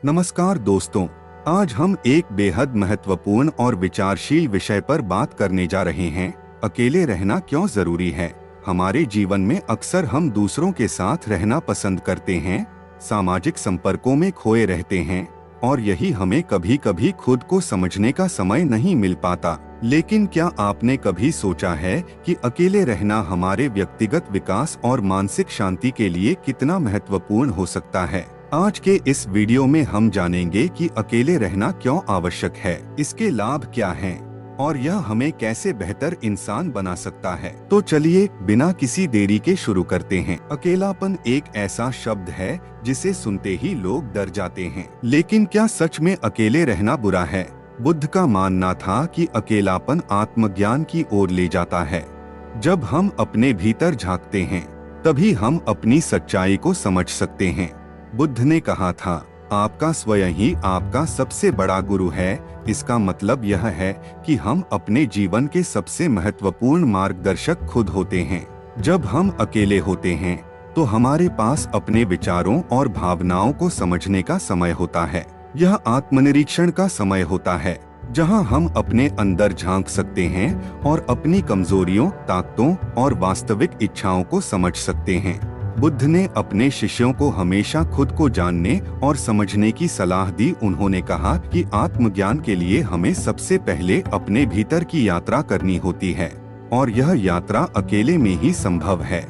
नमस्कार दोस्तों, आज हम एक बेहद महत्वपूर्ण और विचारशील विषय पर बात करने जा रहे हैं। अकेले रहना क्यों जरूरी है। हमारे जीवन में अक्सर हम दूसरों के साथ रहना पसंद करते हैं, सामाजिक संपर्कों में खोए रहते हैं और यही हमें कभी कभी खुद को समझने का समय नहीं मिल पाता। लेकिन क्या आपने कभी सोचा है कि अकेले रहना हमारे व्यक्तिगत विकास और मानसिक शांति के लिए कितना महत्वपूर्ण हो सकता है। आज के इस वीडियो में हम जानेंगे कि अकेले रहना क्यों आवश्यक है, इसके लाभ क्या हैं और यह हमें कैसे बेहतर इंसान बना सकता है। तो चलिए बिना किसी देरी के शुरू करते हैं। अकेलापन एक ऐसा शब्द है जिसे सुनते ही लोग डर जाते हैं, लेकिन क्या सच में अकेले रहना बुरा है? बुद्ध का मानना था कि अकेलापन आत्मज्ञान की ओर ले जाता है। जब हम अपने भीतर झांकते हैं तभी हम अपनी सच्चाई को समझ सकते हैं। बुद्ध ने कहा था, आपका स्वयं ही आपका सबसे बड़ा गुरु है। इसका मतलब यह है कि हम अपने जीवन के सबसे महत्वपूर्ण मार्गदर्शक खुद होते हैं। जब हम अकेले होते हैं तो हमारे पास अपने विचारों और भावनाओं को समझने का समय होता है। यह आत्मनिरीक्षण का समय होता है, जहां हम अपने अंदर झांक सकते हैं और अपनी कमजोरियों, ताकतों और वास्तविक इच्छाओं को समझ सकते हैं। बुद्ध ने अपने शिष्यों को हमेशा खुद को जानने और समझने की सलाह दी। उन्होंने कहा कि आत्मज्ञान के लिए हमें सबसे पहले अपने भीतर की यात्रा करनी होती है और यह यात्रा अकेले में ही संभव है।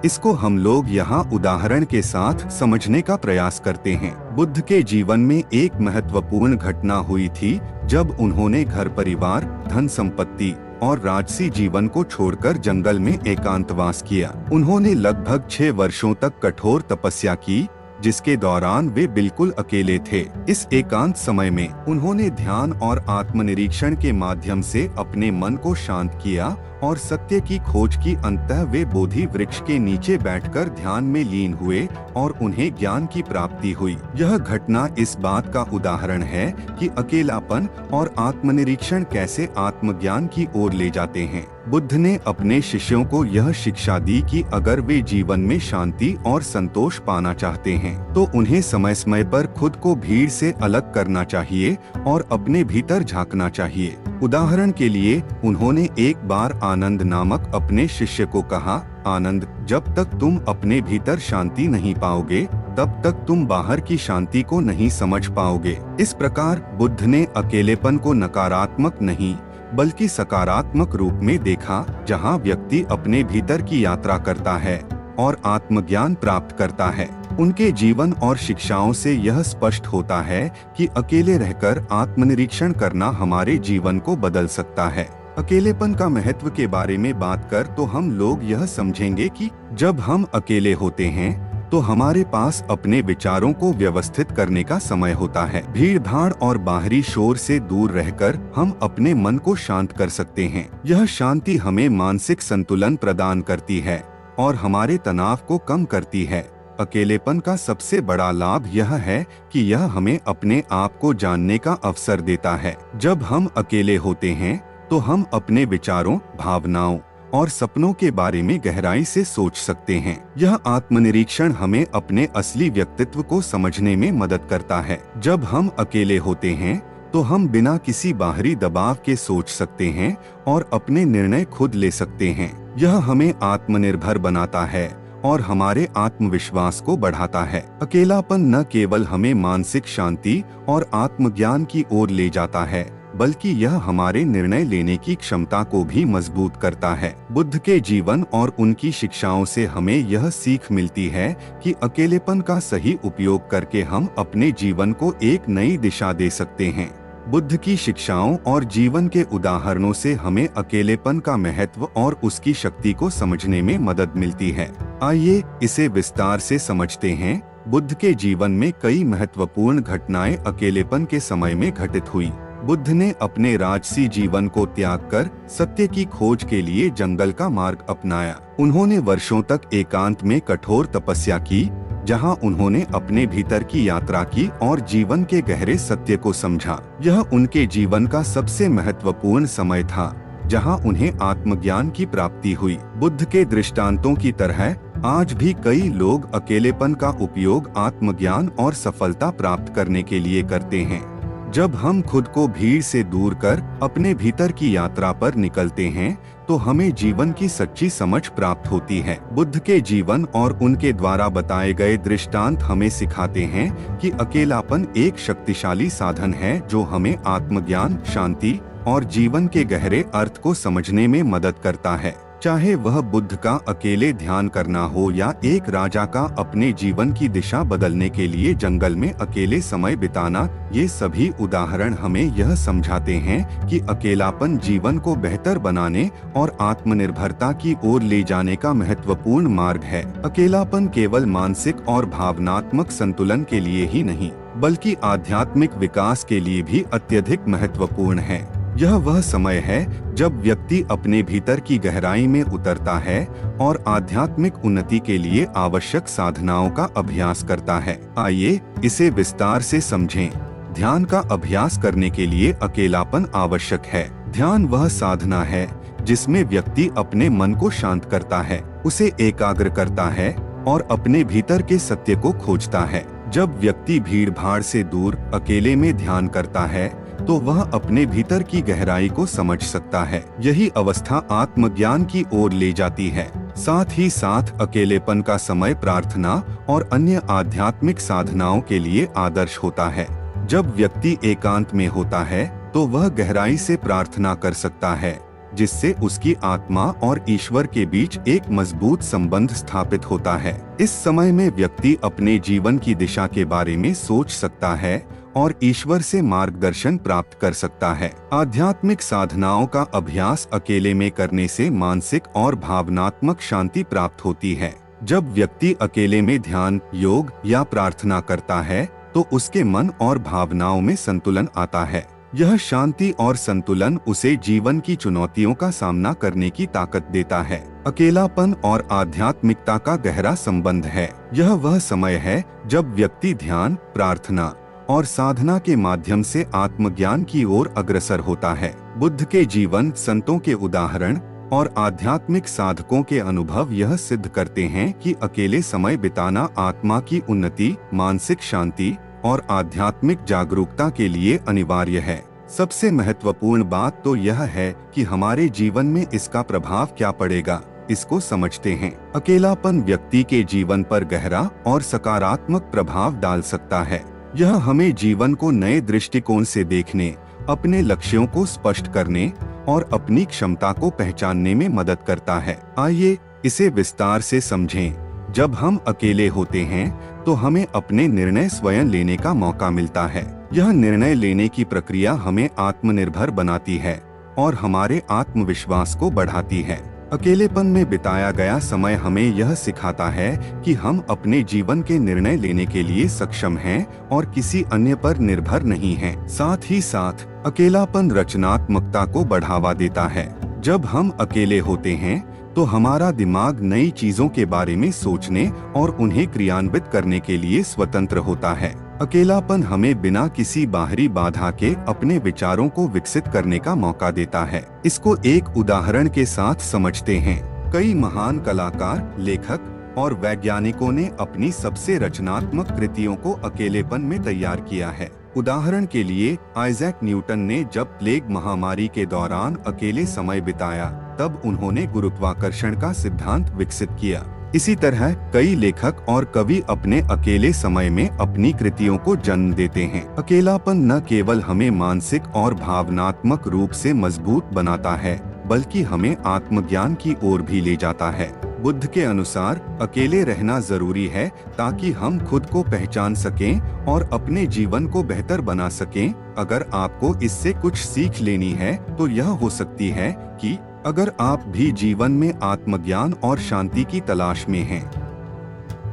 इसको हम लोग यहाँ उदाहरण के साथ समझने का प्रयास करते हैं। बुद्ध के जीवन में एक महत्वपूर्ण घटना हुई थी जब उन्होंने घर परिवार, धन संपत्ति और राजसी जीवन को छोड़कर जंगल में एकांतवास किया। उन्होंने लगभग 6 वर्षों तक कठोर तपस्या की, जिसके दौरान वे बिल्कुल अकेले थे। इस एकांत समय में उन्होंने ध्यान और आत्मनिरीक्षण के माध्यम से अपने मन को शांत किया और सत्य की खोज की। अंततः वे बोधि वृक्ष के नीचे बैठकर ध्यान में लीन हुए और उन्हें ज्ञान की प्राप्ति हुई। यह घटना इस बात का उदाहरण है कि अकेलापन और आत्मनिरीक्षण कैसे आत्मज्ञान की ओर ले जाते हैं। बुद्ध ने अपने शिष्यों को यह शिक्षा दी कि अगर वे जीवन में शांति और संतोष पाना चाहते हैं तो उन्हें समय समय पर खुद को भीड़ से अलग करना चाहिए और अपने भीतर झांकना चाहिए। उदाहरण के लिए उन्होंने एक बार आनंद नामक अपने शिष्य को कहा, आनंद, जब तक तुम अपने भीतर शांति नहीं पाओगे तब तक तुम बाहर की शांति को नहीं समझ पाओगे। इस प्रकार बुद्ध ने अकेलेपन को नकारात्मक नहीं बल्कि सकारात्मक रूप में देखा, जहां व्यक्ति अपने भीतर की यात्रा करता है और आत्मज्ञान प्राप्त करता है। उनके जीवन और शिक्षाओं से यह स्पष्ट होता है कि अकेले रहकर आत्मनिरीक्षण करना हमारे जीवन को बदल सकता है। अकेलेपन का महत्व के बारे में बात कर तो हम लोग यह समझेंगे कि जब हम अकेले होते हैं तो हमारे पास अपने विचारों को व्यवस्थित करने का समय होता है। भीड़ भाड़ और बाहरी शोर से दूर रहकर हम अपने मन को शांत कर सकते हैं। यह शांति हमें मानसिक संतुलन प्रदान करती है और हमारे तनाव को कम करती है। अकेलेपन का सबसे बड़ा लाभ यह है कि यह हमें अपने आप को जानने का अवसर देता है। जब हम अकेले होते हैं तो हम अपने विचारों, भावनाओं और सपनों के बारे में गहराई से सोच सकते हैं। यह आत्मनिरीक्षण हमें अपने असली व्यक्तित्व को समझने में मदद करता है। जब हम अकेले होते हैं तो हम बिना किसी बाहरी दबाव के सोच सकते हैं और अपने निर्णय खुद ले सकते हैं। यह हमें आत्मनिर्भर बनाता है और हमारे आत्मविश्वास को बढ़ाता है। अकेलापन न केवल हमें मानसिक शांति और आत्मज्ञान की ओर ले जाता है, बल्कि यह हमारे निर्णय लेने की क्षमता को भी मजबूत करता है। बुद्ध के जीवन और उनकी शिक्षाओं से हमें यह सीख मिलती है कि अकेलेपन का सही उपयोग करके हम अपने जीवन को एक नई दिशा दे सकते हैं। बुद्ध की शिक्षाओं और जीवन के उदाहरणों से हमें अकेलेपन का महत्व और उसकी शक्ति को समझने में मदद मिलती है। आइए इसे विस्तार से समझते हैं। बुद्ध के जीवन में कई महत्वपूर्ण घटनाएं अकेलेपन के समय में घटित हुई। बुद्ध ने अपने राजसी जीवन को त्याग कर सत्य की खोज के लिए जंगल का मार्ग अपनाया। उन्होंने वर्षों तक एकांत में कठोर तपस्या की, जहां उन्होंने अपने भीतर की यात्रा की और जीवन के गहरे सत्य को समझा। यह उनके जीवन का सबसे महत्वपूर्ण समय था, जहां उन्हें आत्मज्ञान की प्राप्ति हुई। बुद्ध के दृष्टांतों की तरह आज भी कई लोग अकेलेपन का उपयोग आत्मज्ञान और सफलता प्राप्त करने के लिए करते हैं। जब हम खुद को भीड़ से दूर कर अपने भीतर की यात्रा पर निकलते हैं तो हमें जीवन की सच्ची समझ प्राप्त होती है। बुद्ध के जीवन और उनके द्वारा बताए गए दृष्टांत हमें सिखाते हैं कि अकेलापन एक शक्तिशाली साधन है जो हमें आत्मज्ञान, शांति और जीवन के गहरे अर्थ को समझने में मदद करता है। चाहे वह बुद्ध का अकेले ध्यान करना हो या एक राजा का अपने जीवन की दिशा बदलने के लिए जंगल में अकेले समय बिताना, ये सभी उदाहरण हमें यह समझाते हैं कि अकेलापन जीवन को बेहतर बनाने और आत्मनिर्भरता की ओर ले जाने का महत्वपूर्ण मार्ग है। अकेलापन केवल मानसिक और भावनात्मक संतुलन के लिए ही नहीं, बल्कि आध्यात्मिक विकास के लिए भी अत्यधिक महत्वपूर्ण है। यह वह समय है जब व्यक्ति अपने भीतर की गहराई में उतरता है और आध्यात्मिक उन्नति के लिए आवश्यक साधनाओं का अभ्यास करता है। आइए इसे विस्तार से समझें। ध्यान का अभ्यास करने के लिए अकेलापन आवश्यक है। ध्यान वह साधना है जिसमें व्यक्ति अपने मन को शांत करता है, उसे एकाग्र करता है और अपने भीतर के सत्य को खोजता है। जब व्यक्ति भीड़ भाड़ से दूर अकेले में ध्यान करता है तो वह अपने भीतर की गहराई को समझ सकता है। यही अवस्था आत्मज्ञान की ओर ले जाती है। साथ ही साथ अकेलेपन का समय प्रार्थना और अन्य आध्यात्मिक साधनाओं के लिए आदर्श होता है। जब व्यक्ति एकांत में होता है तो वह गहराई से प्रार्थना कर सकता है, जिससे उसकी आत्मा और ईश्वर के बीच एक मजबूत संबंध स्थापित होता है। इस समय में व्यक्ति अपने जीवन की दिशा के बारे में सोच सकता है और ईश्वर से मार्गदर्शन प्राप्त कर सकता है। आध्यात्मिक साधनाओं का अभ्यास अकेले में करने से मानसिक और भावनात्मक शांति प्राप्त होती है। जब व्यक्ति अकेले में ध्यान, योग या प्रार्थना करता है तो उसके मन और भावनाओं में संतुलन आता है। यह शांति और संतुलन उसे जीवन की चुनौतियों का सामना करने की ताकत देता है। अकेलापन और आध्यात्मिकता का गहरा संबंध है। यह वह समय है जब व्यक्ति ध्यान, प्रार्थना और साधना के माध्यम से आत्मज्ञान की ओर अग्रसर होता है। बुद्ध के जीवन, संतों के उदाहरण और आध्यात्मिक साधकों के अनुभव यह सिद्ध करते हैं कि अकेले समय बिताना आत्मा की उन्नति, मानसिक शांति और आध्यात्मिक जागरूकता के लिए अनिवार्य है। सबसे महत्वपूर्ण बात तो यह है कि हमारे जीवन में इसका प्रभाव क्या पड़ेगा, इसको समझते हैं। अकेलापन व्यक्ति के जीवन पर गहरा और सकारात्मक प्रभाव डाल सकता है। यह हमें जीवन को नए दृष्टिकोण से देखने, अपने लक्ष्यों को स्पष्ट करने और अपनी क्षमता को पहचानने में मदद करता है। आइए इसे विस्तार से समझें। जब हम अकेले होते हैं तो हमें अपने निर्णय स्वयं लेने का मौका मिलता है। यह निर्णय लेने की प्रक्रिया हमें आत्मनिर्भर बनाती है और हमारे आत्मविश्वास को बढ़ाती है। अकेलेपन में बिताया गया समय हमें यह सिखाता है कि हम अपने जीवन के निर्णय लेने के लिए सक्षम हैं और किसी अन्य पर निर्भर नहीं हैं। साथ ही साथ अकेलापन रचनात्मकता को बढ़ावा देता है। जब हम अकेले होते हैं तो हमारा दिमाग नई चीजों के बारे में सोचने और उन्हें क्रियान्वित करने के लिए स्वतंत्र होता है। अकेलापन हमें बिना किसी बाहरी बाधा के अपने विचारों को विकसित करने का मौका देता है। इसको एक उदाहरण के साथ समझते हैं। कई महान कलाकार, लेखक और वैज्ञानिकों ने अपनी सबसे रचनात्मक कृतियों को अकेलेपन में तैयार किया है। उदाहरण के लिए आइजैक न्यूटन ने जब प्लेग महामारी के दौरान अकेले समय बिताया, तब उन्होंने गुरुत्वाकर्षण का सिद्धांत विकसित किया। इसी तरह कई लेखक और कवि अपने अकेले समय में अपनी कृतियों को जन्म देते हैं। अकेलापन न केवल हमें मानसिक और भावनात्मक रूप से मजबूत बनाता है, बल्कि हमें आत्मज्ञान की ओर भी ले जाता है। बुद्ध के अनुसार अकेले रहना जरूरी है ताकि हम खुद को पहचान सकें और अपने जीवन को बेहतर बना सकें। अगर आपको इससे कुछ सीख लेनी है तो यह हो सकती है कि अगर आप भी जीवन में आत्मज्ञान और शांति की तलाश में हैं,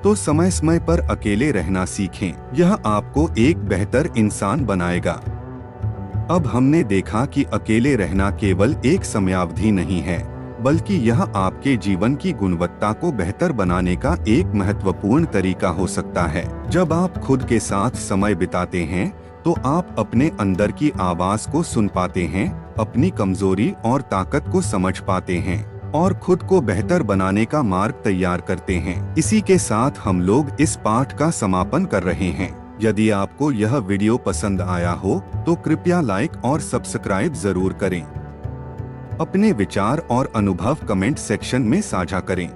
तो समय समय पर अकेले रहना सीखें। यह आपको एक बेहतर इंसान बनाएगा। अब हमने देखा कि अकेले रहना केवल एक समयावधि नहीं है, बल्कि यह आपके जीवन की गुणवत्ता को बेहतर बनाने का एक महत्वपूर्ण तरीका हो सकता है। जब आप खुद के साथ समय बिताते हैं तो आप अपने अंदर की आवाज को सुन पाते हैं, अपनी कमजोरी और ताकत को समझ पाते हैं और खुद को बेहतर बनाने का मार्ग तैयार करते हैं। इसी के साथ हम लोग इस पाठ का समापन कर रहे हैं। यदि आपको यह वीडियो पसंद आया हो तो कृपया लाइक और सब्सक्राइब जरूर करें। अपने विचार और अनुभव कमेंट सेक्शन में साझा करें।